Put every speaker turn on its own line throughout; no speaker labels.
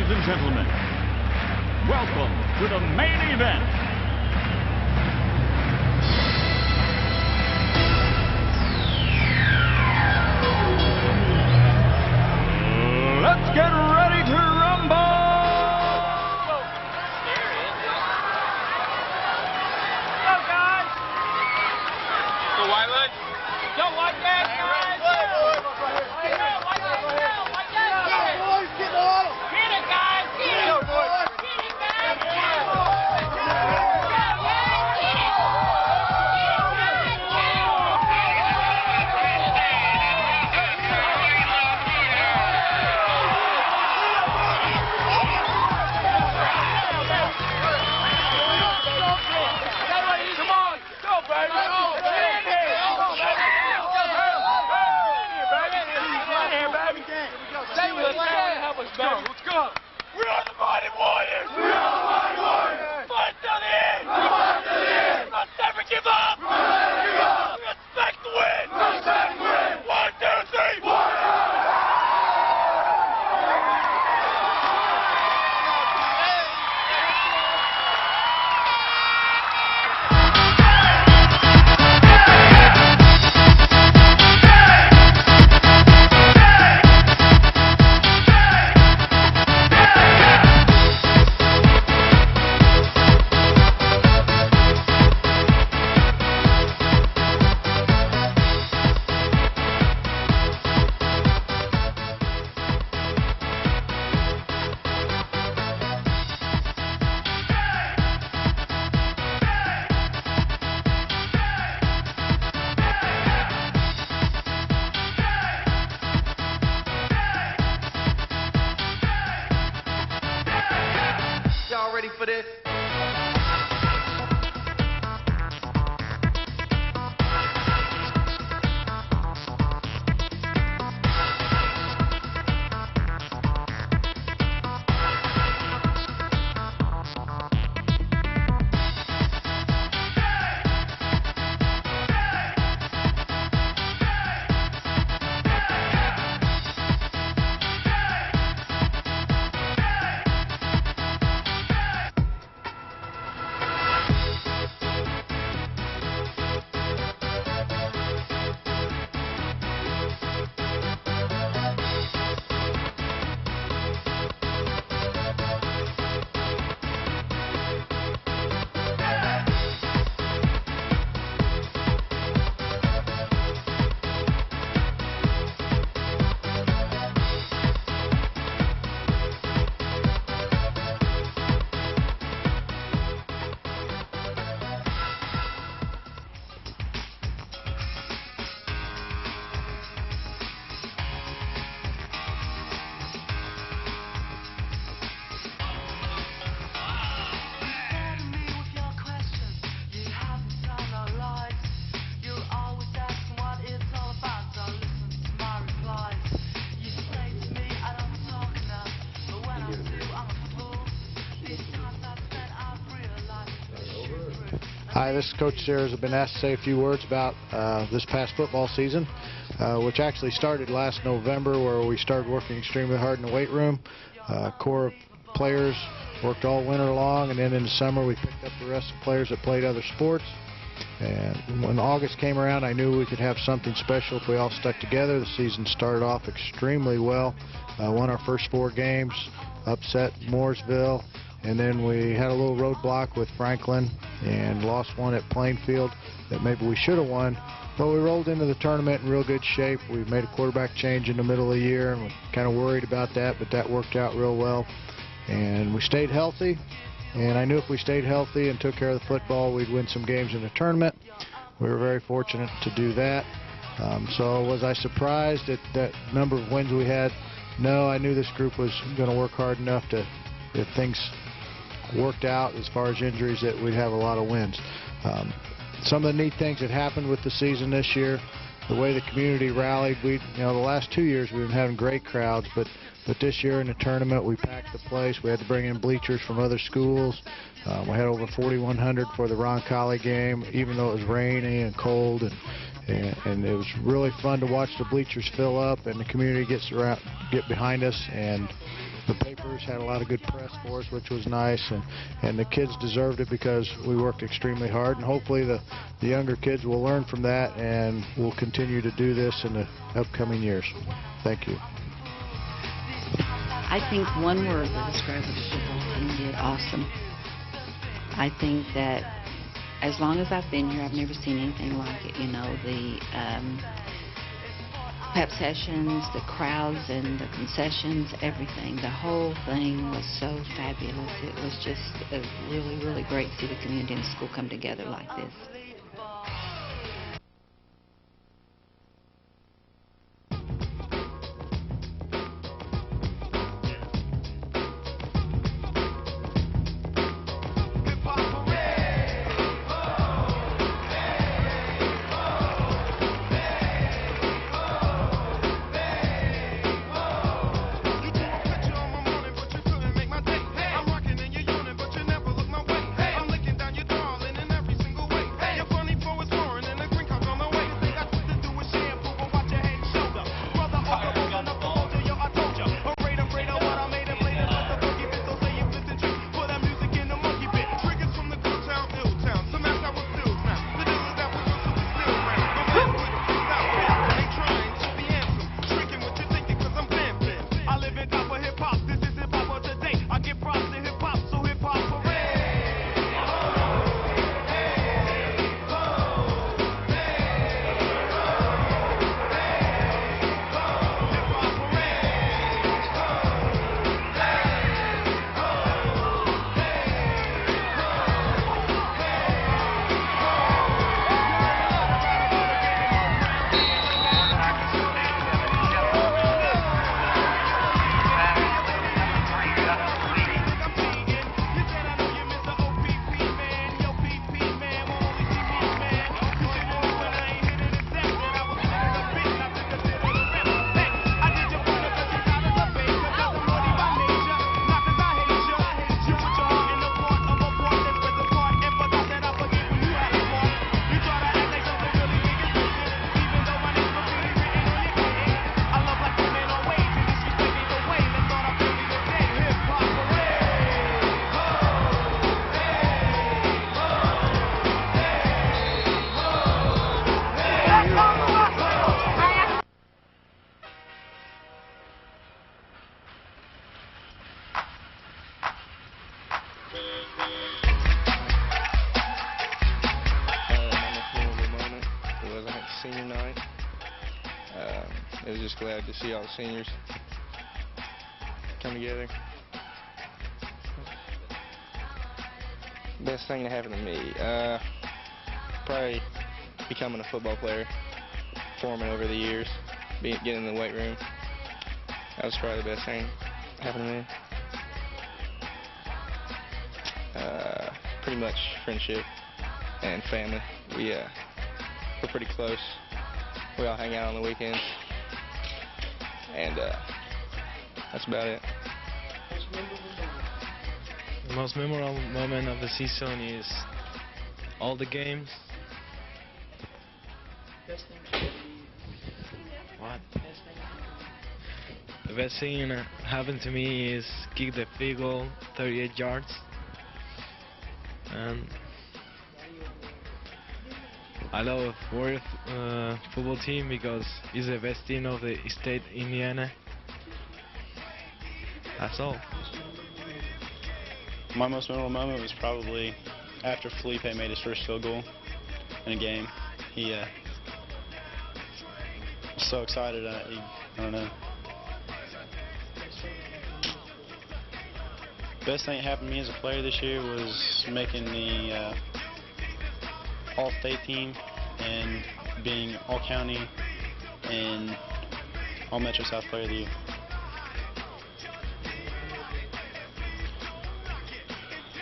Ladies and gentlemen, welcome to the main event. Let's get ready to rumble!
Go, guys! Go, Whitewood! Go, Whitewood! Let's go! We are the Mighty Warriors! We are the Mighty Warriors! Fight to the end! Fight to the end! Let's never give up! We'll never give up! Respect the win! Respect the win! 1, 2, 3! Warriors! Y'all ready for this?
Hi, this is Coach Sayers. I've been asked to say a few words about this past football season, which actually started last November, where we started working extremely hard in the weight room. Core of players worked all winter long, and then in the summer we picked up the rest of the players that played other sports. And when August came around, I knew we could have something special if we all stuck together. The season started off extremely well. Won our first 4 games, upset Mooresville, and then we had a little roadblock with Franklin and lost one at Plainfield that maybe we should have won. But we rolled into the tournament in real good shape. We made a quarterback change in the middle of the year, and we're kind of worried about that, but that worked out real well. And we stayed healthy, and I knew if we stayed healthy and took care of the football, we'd win some games in the tournament. We were very fortunate to do that. So was I surprised at that number of wins we had? No, I knew this group was going to work hard enough to, if things worked out as far as injuries, that we'd have a lot of wins. Some of the neat things that happened with the season this year, the way the community rallied. The last 2 years we've been having great crowds, but this year in the tournament we packed the place. We had to bring in bleachers from other schools. We had over 4,100 for the Roncalli game, even though it was rainy and cold, and it was really fun to watch the bleachers fill up and the community get behind us. And The papers had a lot of good press for us, which was nice, and the kids deserved it because we worked extremely hard, and hopefully the younger kids will learn from that and will continue to do this in the upcoming years. Thank you.
I think one word to describe what the football team did: awesome. I think that as long as I've been here, I've never seen anything like it. You know, the pep sessions, the crowds and the concessions, everything. The whole thing was so fabulous. It was just really, really great to see the community and school come together like this.
Senior night. I was just glad to see all the seniors come together. Best thing that happened to me, probably becoming a football player, forming over the years, getting in the weight room. That was probably the best thing that happened to me. Pretty much friendship and family. We're pretty close. We all hang out on the weekends, and that's about it.
The most memorable moment of the season is all the games. What? The best thing that happened to me is kick the field goal 38 yards. And I love Warrior football team because it's the best team of the state Indiana. That's all.
My most memorable moment was probably after Felipe made his first field goal in a game. He was so excited. I don't know. Best thing that happened to me as a player this year was making the All-State team and being All-County and All-Metro South Player of the Year.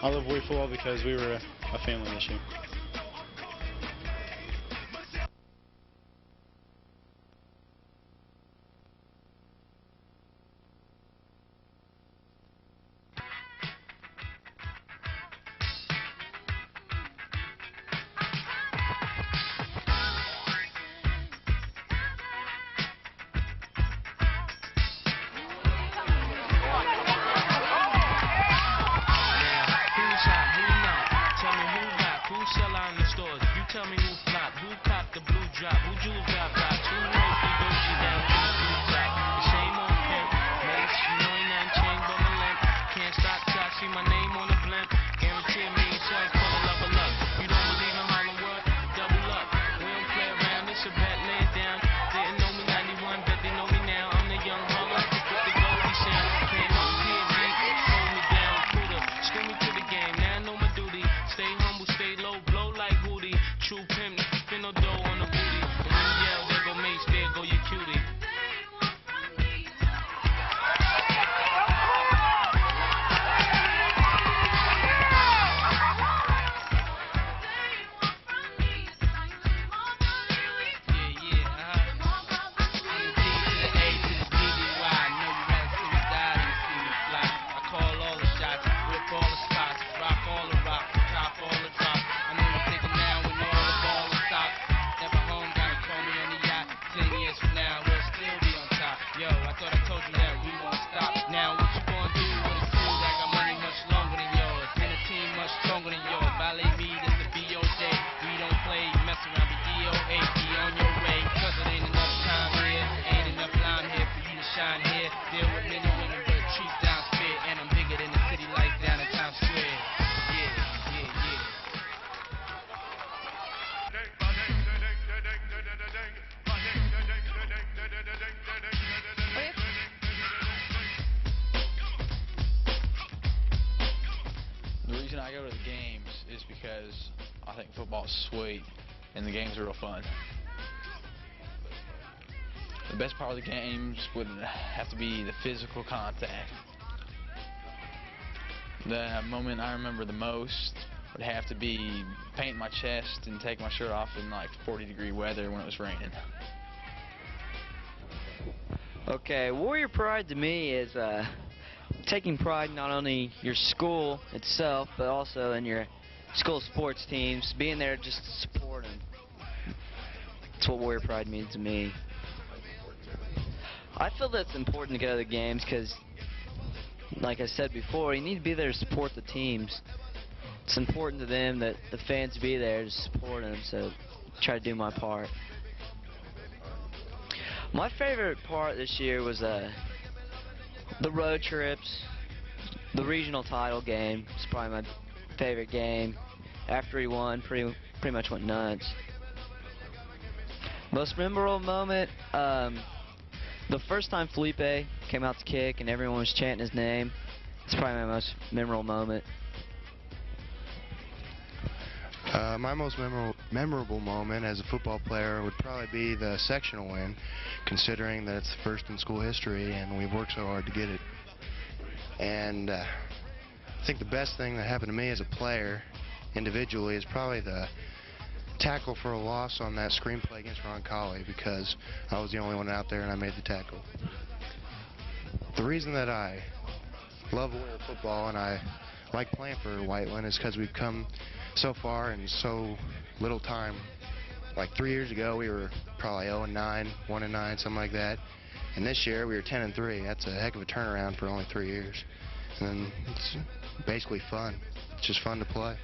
I love Warrior football because we were a family this year.
jewels got pop. Two rows, three Gucci down to the blue top. The shame on pimp. Mace, you know ain't nothing changed but my limp. Can't stop till I see my name on the blimp. Guarantee me yourself for the level up. You don't believe in Harlem World? Double up. We don't play around. It's a bet. Lay it down. Didn't know me 91, bet they know me now. I'm the young Harlem with the Goldie sound. Came up here deep, hold me down. Pull up, scream me to the game. Now I know my duty. Stay humble, stay low, blow like Hootie. True pimp, spin no dough on the booty. And when you yell, there go Mace, there go your cutie.
The reason I go to the games is because I think football's sweet and the games are real fun. The best part of the games would have to be the physical contact. The moment I remember the most would have to be painting my chest and taking my shirt off in like 40-degree weather when it was raining.
Okay, Warrior Pride to me is taking pride not only your school itself, but also in your school sports teams, being there just to support them. That's what Warrior Pride means to me. I feel that's important to go to the games because, like I said before, you need to be there to support the teams. It's important to them that the fans be there to support them, so try to do my part. My favorite part this year was the road trips. The regional title game was probably my favorite game. After he won, pretty much went nuts. Most memorable moment, the first time Felipe came out to kick and everyone was chanting his name. It's probably my most memorable moment.
My most memorable moment as a football player would probably be the sectional win, considering that it's the first in school history and we've worked so hard to get it. And I think the best thing that happened to me as a player individually is probably the tackle for a loss on that screenplay against Roncalli, because I was the only one out there and I made the tackle. The reason that I love Warrior football and I like playing for Whiteland is because we've come so far in so little time. Like 3 years ago we were probably 0-9, 1-9, something like that. And this year we were 10-3. That's a heck of a turnaround for only 3 years. And it's basically fun. It's just fun to play.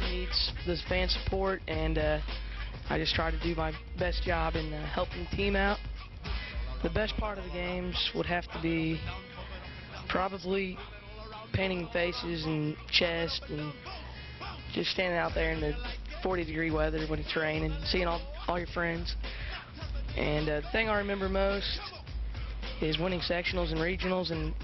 Needs this fan support, and I just try to do my best job in helping the team out. The best part of the games would have to be probably painting faces and chest and just standing out there in the 40-degree weather when it's raining, seeing all your friends. And the thing I remember most is winning sectionals and regionals and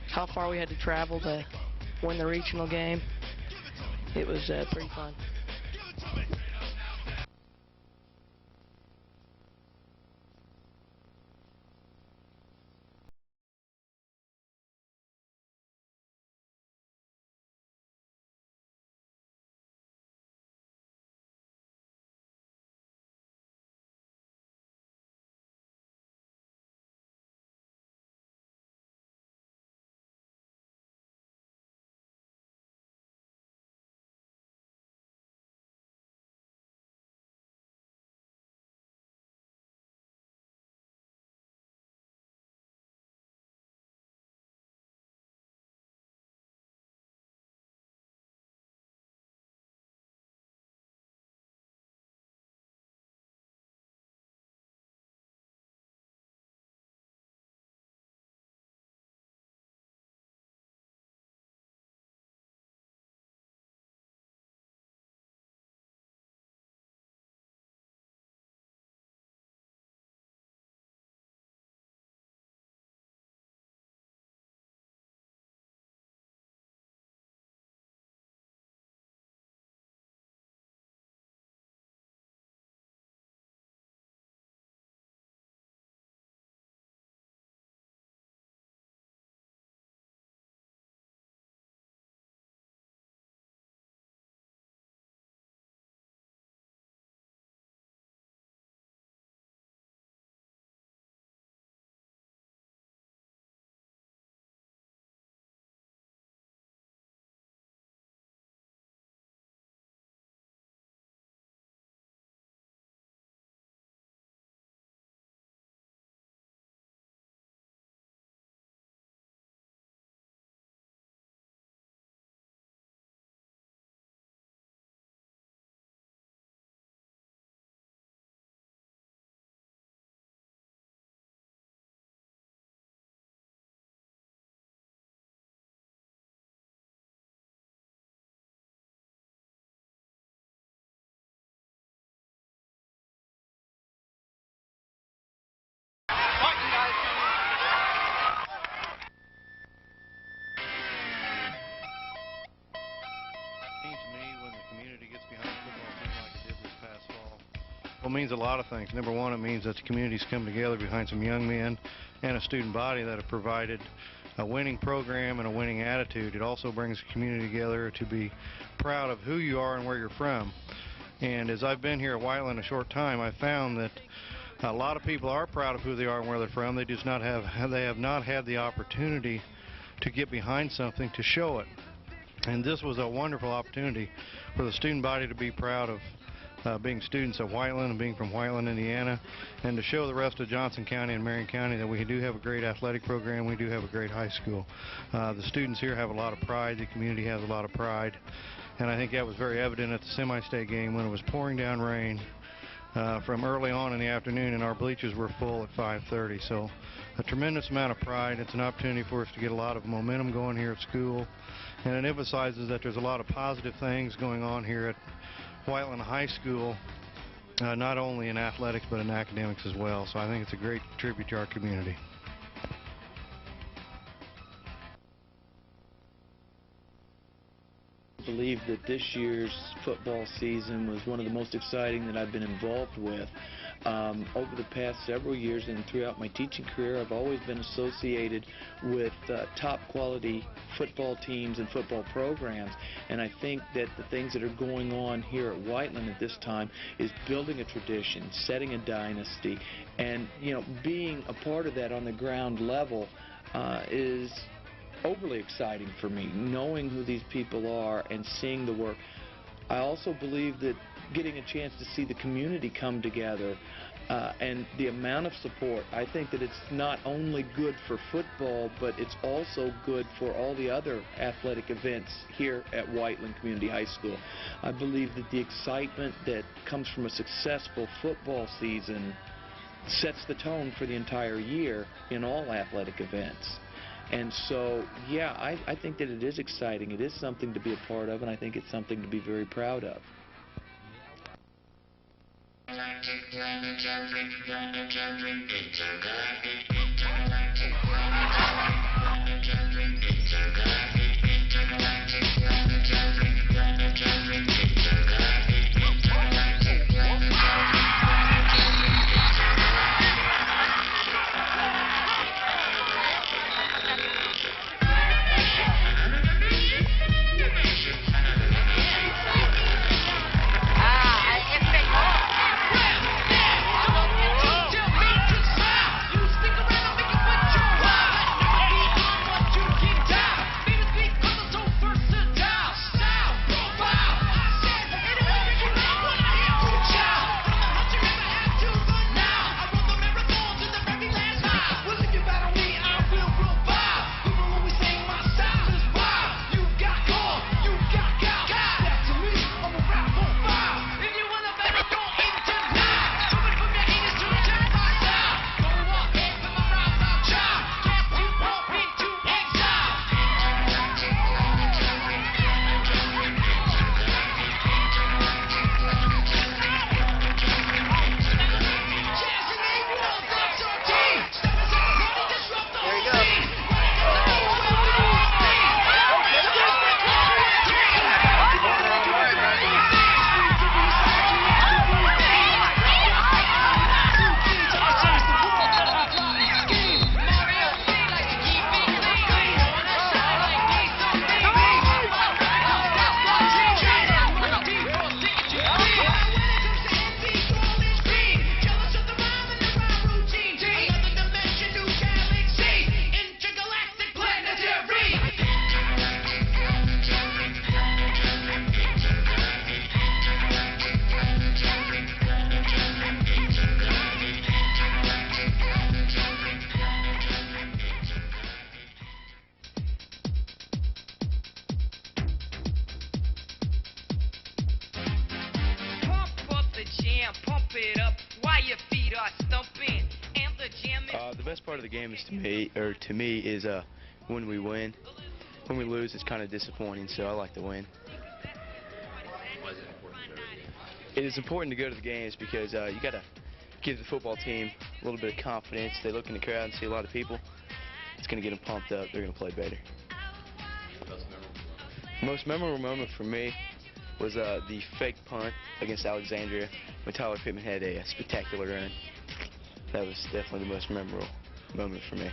how far we had to travel to win the regional game. It was pretty fun.
Well, it means a lot of things. Number one, it means that the community's come together behind some young men and a student body that have provided a winning program and a winning attitude. It also brings the community together to be proud of who you are and where you're from. And as I've been here at Whiteland a short time, I've found that a lot of people are proud of who they are and where they're from. They have not had the opportunity to get behind something to show it. And this was a wonderful opportunity for the student body to be proud of being students at Whiteland and being from Whiteland, Indiana, and to show the rest of Johnson County and Marion County that we do have a great athletic program, we do have a great high school. The students here have a lot of pride, the community has a lot of pride, and I think that was very evident at the semi-state game when it was pouring down rain from early on in the afternoon, and our bleachers were full at 5:30. So a tremendous amount of pride. It's an opportunity for us to get a lot of momentum going here at school, and it emphasizes that there's a lot of positive things going on here at Whiteland High School, not only in athletics but in academics as well. So I think it's a great tribute to our community.
I believe that this year's football season was one of the most exciting that I've been involved with. Over the past several years and throughout my teaching career, I've always been associated with top quality football teams and football programs, and I think that the things that are going on here at Whiteland at this time is building a tradition, setting a dynasty, and being a part of that on the ground level is overly exciting for me, knowing who these people are and seeing the work. I also believe that getting a chance to see the community come together and the amount of support, I think that it's not only good for football, but it's also good for all the other athletic events here at Whiteland Community High School. I believe that the excitement that comes from a successful football season sets the tone for the entire year in all athletic events. And so, yeah, I think that it is exciting. It is something to be a part of, and I think it's something to be very proud of.
The best part of the game is to me is when we win. When we lose, it's kind of disappointing, so I like to win.
Why is it important to go to the games?
It is important to go to the games because you got to give the football team a little bit of confidence. They look in the crowd and see a lot of people. It's going to get them pumped up. They're going to play better.
Most memorable?
Most memorable moment for me
was the fake punt against Alexandria when Tyler Pittman had a spectacular run. That was definitely the most memorable moment for me.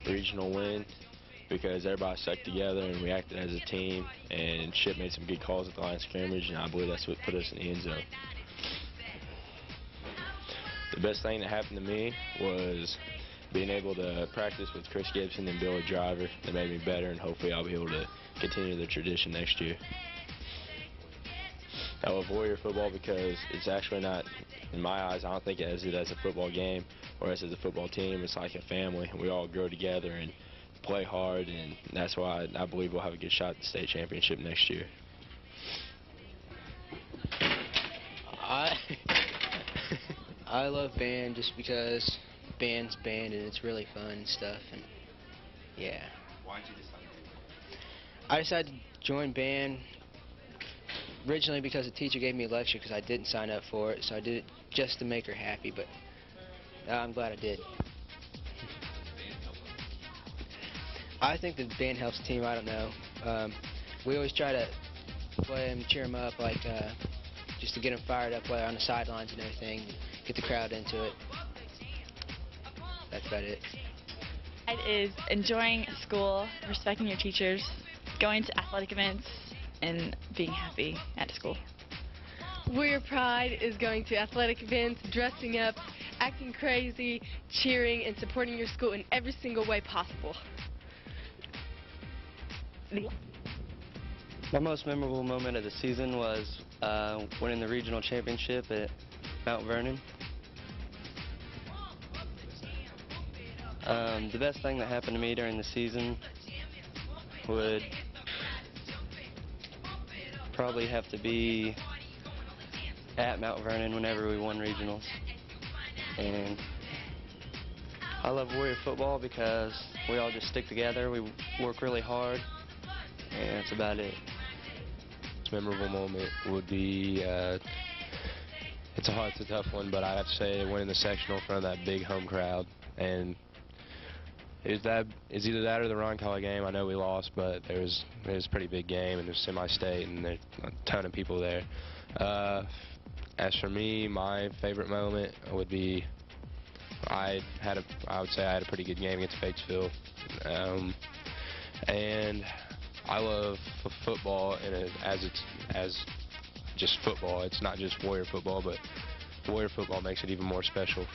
The regional win, because everybody stuck together and we acted as a team, and Chip made some good calls at the line of scrimmage, and I believe that's what put us in the end zone. The best thing that happened to me was being able to practice with Chris Gibson and Billy Driver. That made me better, and hopefully I'll be able to continue the tradition next year. I love Warrior football because it's actually not, in my eyes, I don't think of it as a football game or as a football team. It's like a family. We all grow together and play hard, and that's why I believe we'll have a good shot at the state championship next year.
I love band just because band's band and it's really fun and stuff, and yeah.
Why did you decide to do that?
I decided to join band originally because the teacher gave me a lecture because I didn't sign up for it, so I did it just to make her happy, but I'm glad I did. I think the band helps the team. I don't know. We always try to play them, cheer them up, like just to get them fired up while they're on the sidelines and everything, get the crowd into it. That's about it.
It is enjoying school, respecting your teachers, going to athletic events, and being happy at school.
Warrior Pride is going to athletic events, dressing up, acting crazy, cheering, and supporting your school in every single way possible.
My most memorable moment of the season was winning the regional championship at Mount Vernon. The best thing that happened to me during the season would probably have to be at Mount Vernon whenever we won regionals. And I love Warrior football because we all just stick together, we work really hard, and that's about it.
Memorable moment would be, it's a tough one, but I'd have to say winning the sectional in front of that big home crowd. And it's either that or the Roncalli game. I know we lost, but it was a pretty big game, and it was semi-state, and there's a ton of people there. As for me, my favorite moment would be I would say I had a pretty good game against Batesville, and I love football as just football. It's not just Warrior football, but Warrior football makes it even more special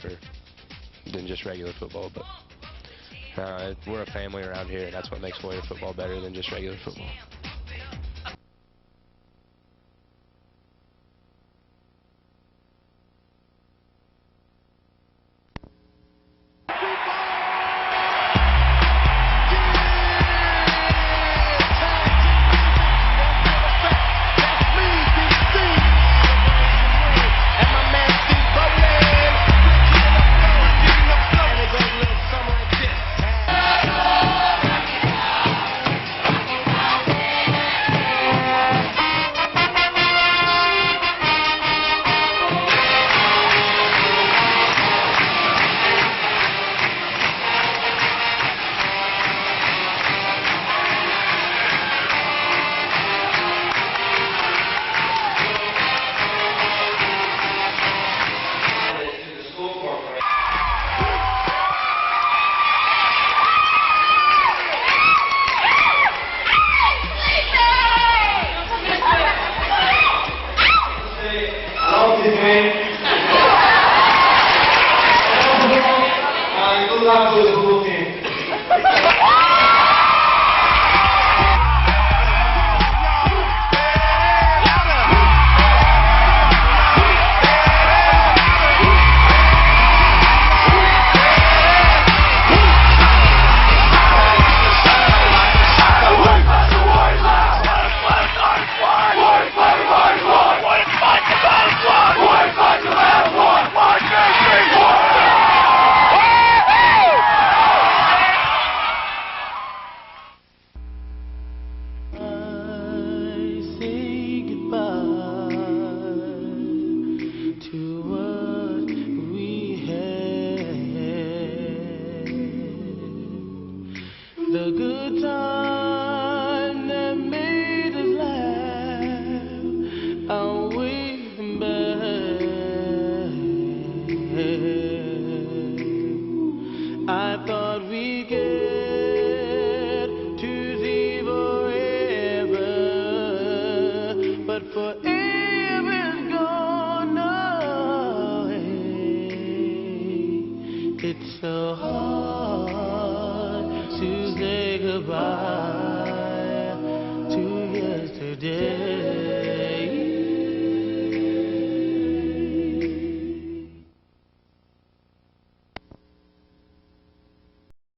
than just regular football. But we're a family around here, and that's what makes Warrior football better than just regular football.